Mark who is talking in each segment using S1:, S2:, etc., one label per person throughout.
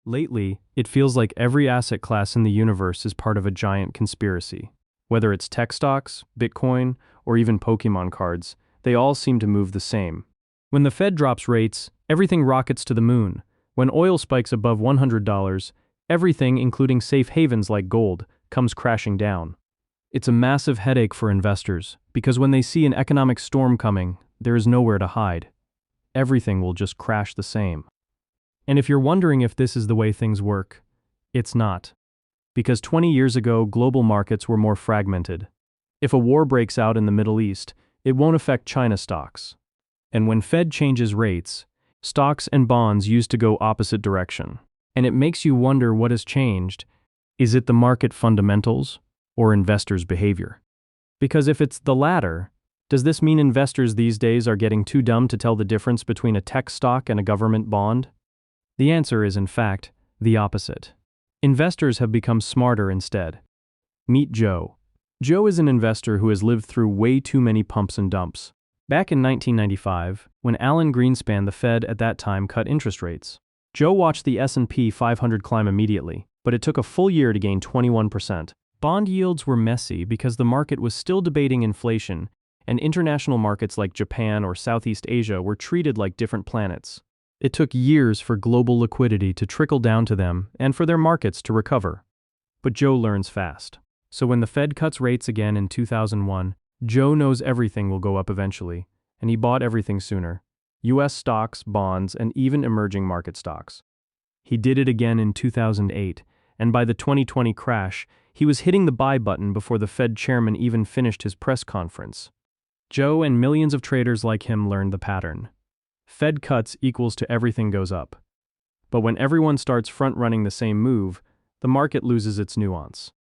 S1: Lately, it feels like every asset class in the universe is part of a giant conspiracy. Whether it's tech stocks, Bitcoin, or even Pokemon cards, they all seem to move the same. When the Fed drops rates, everything rockets to the moon. When oil spikes above $100, everything, including safe havens like gold, comes crashing down. It's a massive headache for investors, because when they see an economic storm coming, there is nowhere to hide. Everything will just crash the same. And if you're wondering if this is the way things work, it's not. Because 20 years ago, global markets were more fragmented. If a war breaks out in the Middle East, it won't affect China stocks. And when Fed changes rates, stocks and bonds used to go opposite direction. And it makes you wonder what has changed. Is it the market fundamentals or investors' behavior? Because if it's the latter, does this mean investors these days are getting too dumb to tell the difference between a tech stock and a government bond? The answer is, in fact, the opposite. Investors have become smarter instead. Meet Joe. Joe is an investor who has lived through way too many pumps and dumps. Back in 1995, when Alan Greenspan, the Fed at that time, cut interest rates, Joe watched the S&P 500 climb immediately, but it took a full year to gain 21%. Bond yields were messy because the market was still debating inflation, and international markets like Japan or Southeast Asia were treated like different planets. It took years for global liquidity to trickle down to them and for their markets to recover. But Joe learns fast. So when the Fed cuts rates again in 2001, Joe knows everything will go up eventually, and he bought everything sooner. US stocks, bonds, and even emerging market stocks. He did it again in 2008, and by the 2020 crash, he was hitting the buy button before the Fed chairman even finished his press conference. Joe and millions of traders like him learned the pattern. Fed cuts equals to everything goes up. But when everyone starts front-running the same move, the market loses its nuance.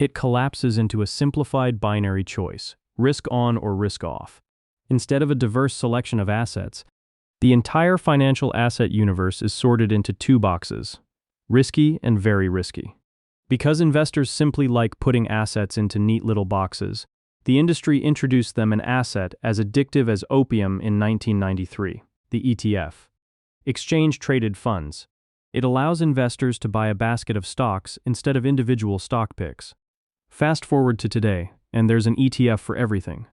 S1: It collapses into a simplified binary choice, risk on or risk off. Instead of a diverse selection of assets, the entire financial asset universe is sorted into two boxes, risky and very risky. Because investors simply like putting assets into neat little boxes, the industry introduced them an asset as addictive as opium in 1993. The ETF. Exchange-traded funds. It allows investors to buy a basket of stocks instead of individual stock picks. Fast forward to today, and there's an ETF for everything.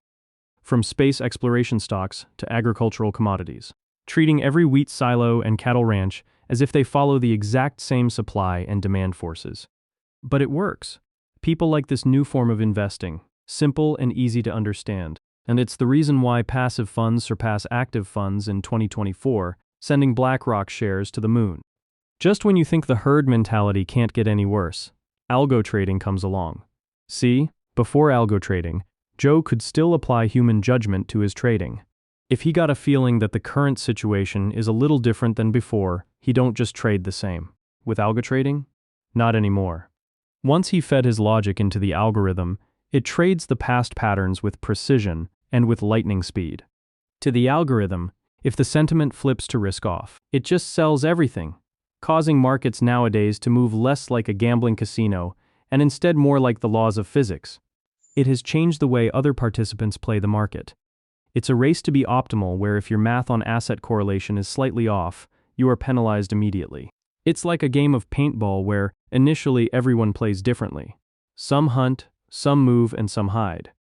S1: From space exploration stocks to agricultural commodities, treating every wheat silo and cattle ranch as if they follow the exact same supply and demand forces. But it works. People like this new form of investing, simple and easy to understand. And it's the reason why passive funds surpass active funds in 2024, sending BlackRock shares to the moon. Just when you think the herd mentality can't get any worse, algo trading comes along. See, before algo trading, Joe could still apply human judgment to his trading. If he got a feeling that the current situation is a little different than before, he don't just trade the same. With algo trading? Not anymore. Once he fed his logic into the algorithm, it trades the past patterns with precision and with lightning speed. To the algorithm, if the sentiment flips to risk off, it just sells everything, causing markets nowadays to move less like a gambling casino and instead more like the laws of physics. It has changed the way other participants play the market. It's a race to be optimal where if your math on asset correlation is slightly off, you are penalized immediately. It's like a game of paintball where, initially, everyone plays differently. Some hunt, some move, and some hide.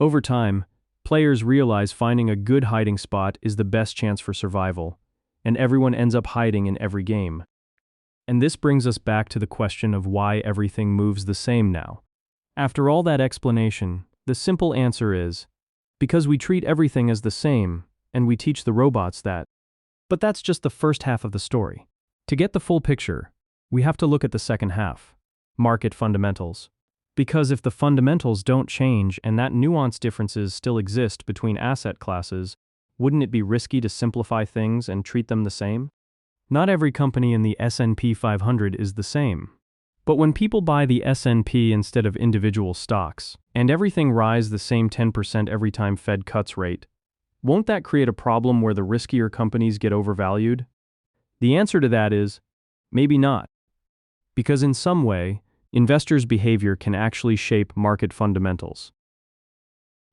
S1: Over time, players realize finding a good hiding spot is the best chance for survival, and everyone ends up hiding in every game. And this brings us back to the question of why everything moves the same now. After all that explanation, the simple answer is, because we treat everything as the same, and we teach the robots that. But that's just the first half of the story. To get the full picture, we have to look at the second half, market fundamentals. Because if the fundamentals don't change and that nuance differences still exist between asset classes, wouldn't it be risky to simplify things and treat them the same? Not every company in the S&P 500 is the same. But when people buy the S&P instead of individual stocks, and everything rise the same 10% every time Fed cuts rate, won't that create a problem where the riskier companies get overvalued? The answer to that is, maybe not. Because in some way, investors' behavior can actually shape market fundamentals.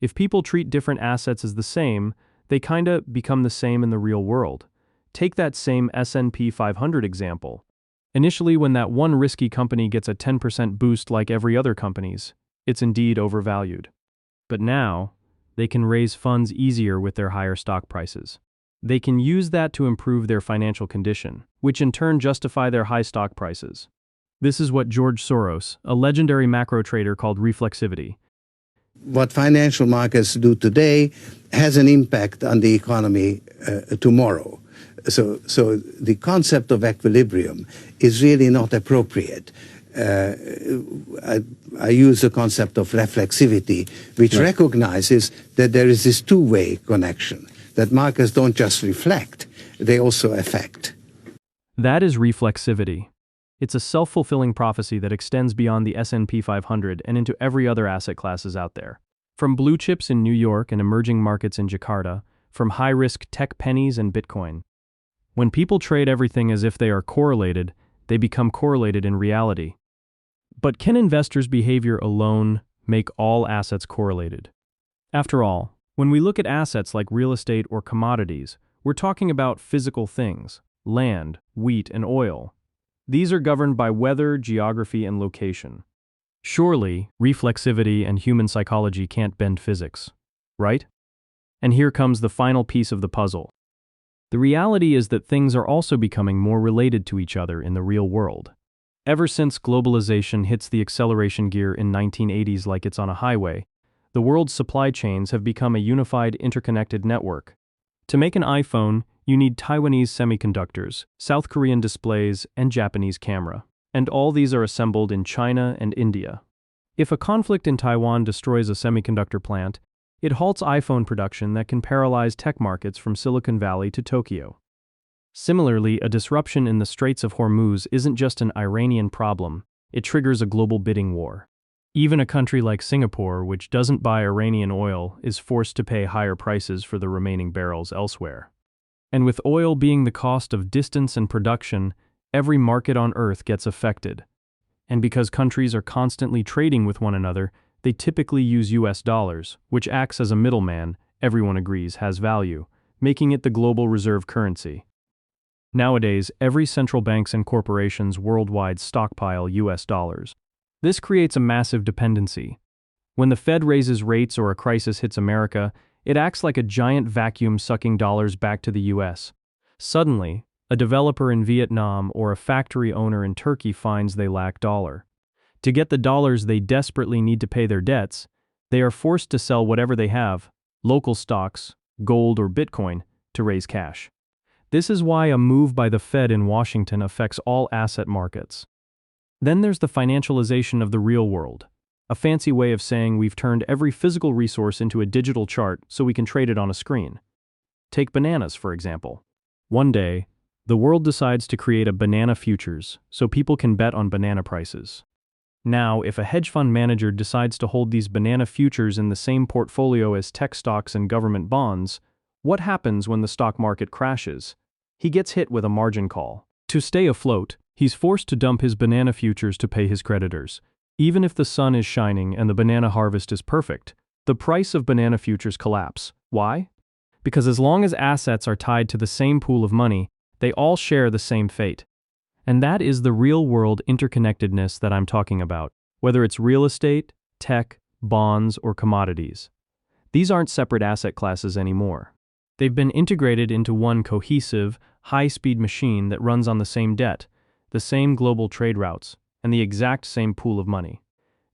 S1: If people treat different assets as the same, they kinda become the same in the real world. Take that same S&P 500 example. Initially, when that one risky company gets a 10% boost like every other company's, it's indeed overvalued. But now, they can raise funds easier with their higher stock prices. They can use that to improve their financial condition, which in turn justify their high stock prices. This is what George Soros, a legendary macro trader, called reflexivity.
S2: What financial markets do today has an impact on the economy tomorrow. So the concept of equilibrium is really not appropriate. I use the concept of reflexivity, which recognizes that there is this two-way connection, that markets don't just reflect, they also affect.
S1: That is reflexivity. It's a self-fulfilling prophecy that extends beyond the S&P 500 and into every other asset classes out there. From blue chips in New York and emerging markets in Jakarta, from high-risk tech pennies and Bitcoin. When people trade everything as if they are correlated, they become correlated in reality. But can investors' behavior alone make all assets correlated? After all, when we look at assets like real estate or commodities, we're talking about physical things, land, wheat, and oil. These are governed by weather, geography, and location. Surely, reflexivity and human psychology can't bend physics, right? And here comes the final piece of the puzzle. The reality is that things are also becoming more related to each other in the real world. Ever since globalization hits the acceleration gear in 1980s like it's on a highway, the world's supply chains have become a unified interconnected network. To make an iPhone, you need Taiwanese semiconductors, South Korean displays, and Japanese camera. And all these are assembled in China and India. If a conflict in Taiwan destroys a semiconductor plant, it halts iPhone production that can paralyze tech markets from Silicon Valley to Tokyo. Similarly, a disruption in the Straits of Hormuz isn't just an Iranian problem, it triggers a global bidding war. Even a country like Singapore, which doesn't buy Iranian oil, is forced to pay higher prices for the remaining barrels elsewhere. And with oil being the cost of distance and production, every market on Earth gets affected. And because countries are constantly trading with one another, they typically use US dollars, which acts as a middleman, everyone agrees has value, making it the global reserve currency. Nowadays, every central banks and corporations worldwide stockpile US dollars. This creates a massive dependency. When the Fed raises rates or a crisis hits America, it acts like a giant vacuum sucking dollars back to the US. Suddenly, a developer in Vietnam or a factory owner in Turkey finds they lack dollar. To get the dollars they desperately need to pay their debts, they are forced to sell whatever they have, local stocks, gold or Bitcoin, to raise cash. This is why a move by the Fed in Washington affects all asset markets. Then there's the financialization of the real world, a fancy way of saying we've turned every physical resource into a digital chart so we can trade it on a screen. Take bananas, for example. One day, the world decides to create a banana futures so people can bet on banana prices. Now, if a hedge fund manager decides to hold these banana futures in the same portfolio as tech stocks and government bonds, what happens when the stock market crashes? He gets hit with a margin call. To stay afloat, he's forced to dump his banana futures to pay his creditors. Even if the sun is shining and the banana harvest is perfect, the price of banana futures collapse. Why? Because as long as assets are tied to the same pool of money, they all share the same fate. And that is the real-world interconnectedness that I'm talking about, whether it's real estate, tech, bonds, or commodities. These aren't separate asset classes anymore. They've been integrated into one cohesive, high-speed machine that runs on the same debt, the same global trade routes, and the exact same pool of money.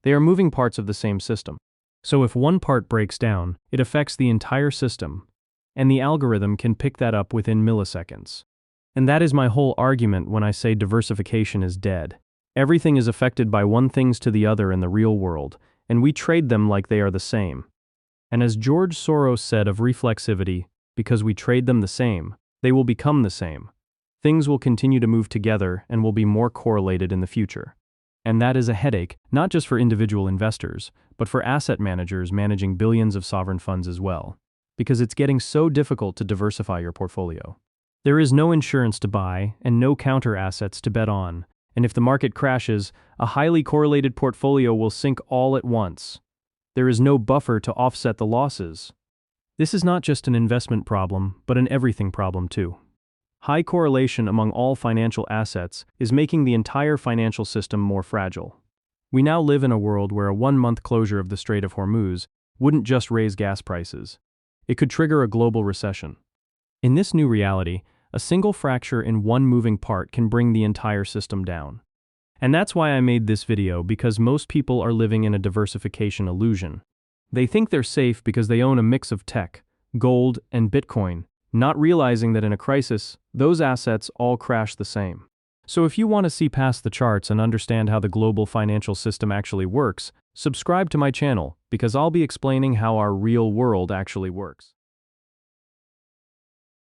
S1: They are moving parts of the same system. So if one part breaks down, it affects the entire system, and the algorithm can pick that up within milliseconds. And that is my whole argument when I say diversification is dead. Everything is affected by one things to the other in the real world, and we trade them like they are the same. And as George Soros said of reflexivity, because we trade them the same, they will become the same. Things will continue to move together and will be more correlated in the future. And that is a headache, not just for individual investors, but for asset managers managing billions of sovereign funds as well. Because it's getting so difficult to diversify your portfolio. There is no insurance to buy and no counter assets to bet on, and if the market crashes, a highly correlated portfolio will sink all at once. There is no buffer to offset the losses. This is not just an investment problem, but an everything problem too. High correlation among all financial assets is making the entire financial system more fragile. We now live in a world where a 1-month closure of the Strait of Hormuz wouldn't just raise gas prices. It could trigger a global recession. In this new reality, a single fracture in one moving part can bring the entire system down. And that's why I made this video, because most people are living in a diversification illusion. They think they're safe because they own a mix of tech, gold, and Bitcoin, not realizing that in a crisis, those assets all crash the same. So if you want to see past the charts and understand how the global financial system actually works, subscribe to my channel, because I'll be explaining how our real world actually works.